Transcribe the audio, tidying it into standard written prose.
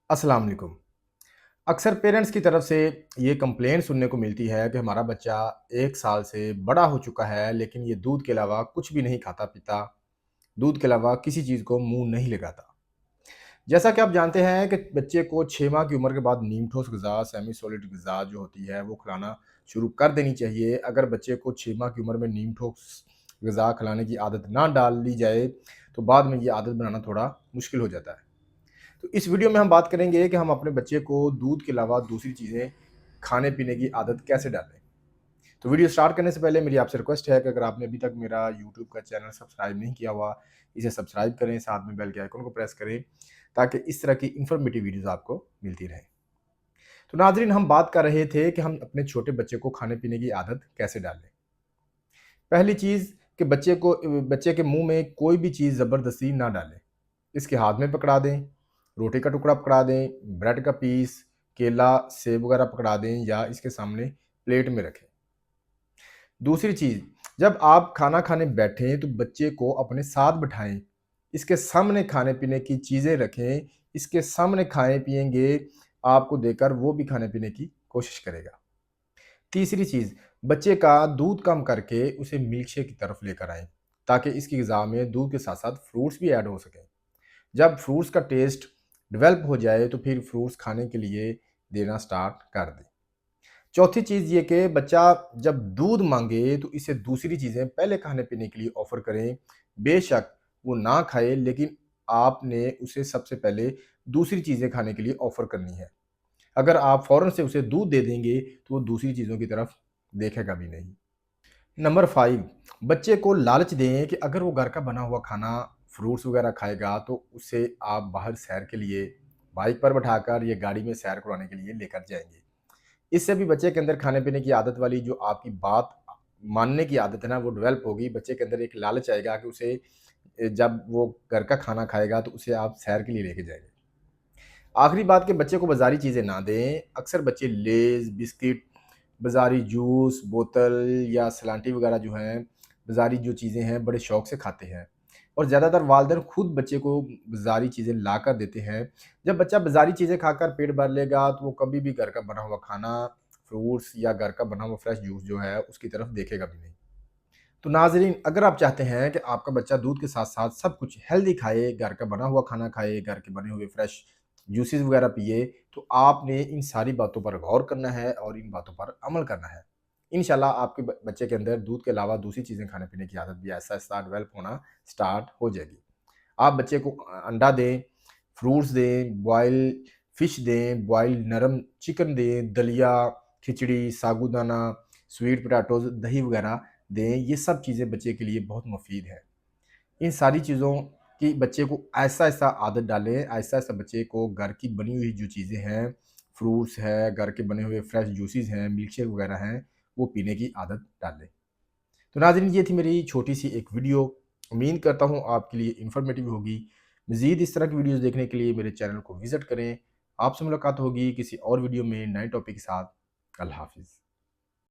अस्सलाम वालेकुम। अक्सर पेरेंट्स की तरफ से ये कंप्लेंट सुनने को मिलती है कि हमारा बच्चा 1 साल से बड़ा हो चुका है, लेकिन ये दूध के अलावा कुछ भी नहीं खाता-पीता, दूध के अलावा किसी चीज़ को मुँह नहीं लगाता। जैसा कि आप जानते हैं कि बच्चे को 6 माह की उम्र के बाद नीम ठोस ग़िज़ा, सेमी सॉलिड ग़िज़ा जो होती है, वो खिलाना शुरू कर देनी चाहिए। अगर बच्चे को 6 माह की उम्र में नीम ठोस ग़िज़ा खिलाने की आदत ना डाल ली जाए, तो बाद में ये आदत बनाना थोड़ा मुश्किल हो जाता है। तो इस वीडियो में हम बात करेंगे कि हम अपने बच्चे को दूध के अलावा दूसरी चीज़ें खाने-पीने की आदत कैसे डालें। तो वीडियो स्टार्ट करने से पहले मेरी आपसे रिक्वेस्ट है कि अगर आपने अभी तक मेरा यूट्यूब का चैनल सब्सक्राइब नहीं किया हुआ, इसे सब्सक्राइब करें, साथ में बेल के आइकन को प्रेस करें, ताकि इस तरह की इन्फॉर्मेटिव वीडियोज़ आपको मिलती रहें। तो नाज़रीन, हम बात कर रहे थे कि हम अपने छोटे बच्चे को खाने-पीने की आदत कैसे डालें। पहली चीज़ कि बच्चे के मुँह में कोई भी चीज़ ज़बरदस्ती ना डालें। इसके हाथ में पकड़ा दें, रोटी का टुकड़ा पकड़ा दें, ब्रेड का पीस, केला, सेब वगैरह पकड़ा दें या इसके सामने प्लेट में रखें। दूसरी चीज़, जब आप खाना खाने बैठें तो बच्चे को अपने साथ बिठाएँ। इसके सामने खाने-पीने की चीज़ें रखें, इसके सामने खाएँ-पिएँगे, आपको देकर वो भी खाने-पीने की कोशिश करेगा। तीसरी चीज़, बच्चे का दूध कम करके उसे मिल्क शेक की तरफ लेकर आएँ, ताकि इसकी ग़िज़ा में दूध के साथ-साथ फ्रूट्स भी ऐड हो सकें। जब फ्रूट्स का टेस्ट डेवलप हो जाए तो फिर फ्रूट्स खाने के लिए देना स्टार्ट कर दें। चौथी चीज़ ये कि बच्चा जब दूध माँगे तो इसे दूसरी चीज़ें पहले खाने-पीने के लिए ऑफ़र करें। बेशक वो ना खाए, लेकिन आपने उसे सबसे पहले दूसरी चीज़ें खाने के लिए ऑफ़र करनी है। अगर आप फ़ौरन से उसे दूध दे देंगे तो वो दूसरी चीज़ों की तरफ देखेगा भी नहीं। नंबर 5, बच्चे को लालच दें कि अगर वो घर का बना हुआ खाना, फ्रूट्स वगैरह खाएगा तो उसे आप बाहर सैर के लिए बाइक पर बैठाकर या गाड़ी में सैर करवाने के लिए लेकर जाएँगे। इससे भी बच्चे के अंदर खाने-पीने की आदत वाली जो आपकी बात मानने की आदत है ना, वो डेवलप होगी। बच्चे के अंदर एक लालच आएगा कि उसे जब वो घर का खाना खाएगा तो उसे आप सैर के लिए लेके जाएँगे। आखिरी बात कि बच्चे को बाज़ारी चीज़ें ना दें। अक्सर बच्चे लेज़, बिस्किट, बाज़ारी जूस, बोतल या सलांटी वगैरह जो हैं, बाज़ारी जो चीज़ें हैं, बड़े शौक से खाते हैं और ज़्यादातर वालिदैन खुद बच्चे को बाज़ारी चीज़ें लाकर देते हैं। जब बच्चा बाज़ारी चीज़ें खाकर पेट भर लेगा, तो वो कभी भी घर का बना हुआ खाना, फ्रूट्स या घर का बना हुआ फ्रेश जूस जो है, उसकी तरफ देखेगा भी नहीं। तो नाज़रीन, अगर आप चाहते हैं कि आपका बच्चा दूध के साथ-साथ सब कुछ हेल्दी खाए, घर का बना हुआ खाना खाए, घर के बने हुए फ्रेश जूसेज़ वगैरह पिए, तो आपने इन सारी बातों पर गौर करना है और इन बातों पर अमल करना है। इंशाल्लाह आपके बच्चे के अंदर दूध के अलावा दूसरी चीज़ें खाने-पीने की आदत भी ऐसा-ऐसा डेवलप होना स्टार्ट हो जाएगी। आप बच्चे को अंडा दें, फ्रूट्स दें, बॉयल फिश दें, बॉयल नरम चिकन दें, दलिया, खिचड़ी, साबूदाना, स्वीट पोटैटोज़, दही वगैरह दें। ये सब चीज़ें बच्चे के लिए बहुत मुफ़ीद है। इन सारी चीज़ों की बच्चे को ऐसा-ऐसा आदत डालें, ऐसा-ऐसा बच्चे को घर की बनी हुई जो चीज़ें हैं, फ्रूट्स है, घर के बने हुए फ्रेश जूसेस हैं, मिल्क शेक वगैरह हैं, वो पीने की आदत डालें। तो नाज़रीन, ये थी मेरी छोटी-सी एक वीडियो। उम्मीद करता हूँ आपके लिए इन्फॉर्मेटिव होगी। मज़ीद इस तरह की वीडियोज़ देखने के लिए मेरे चैनल को विज़िट करें। आपसे मुलाकात होगी किसी और वीडियो में नए टॉपिक के साथ। अल्लाह हाफ़िज़।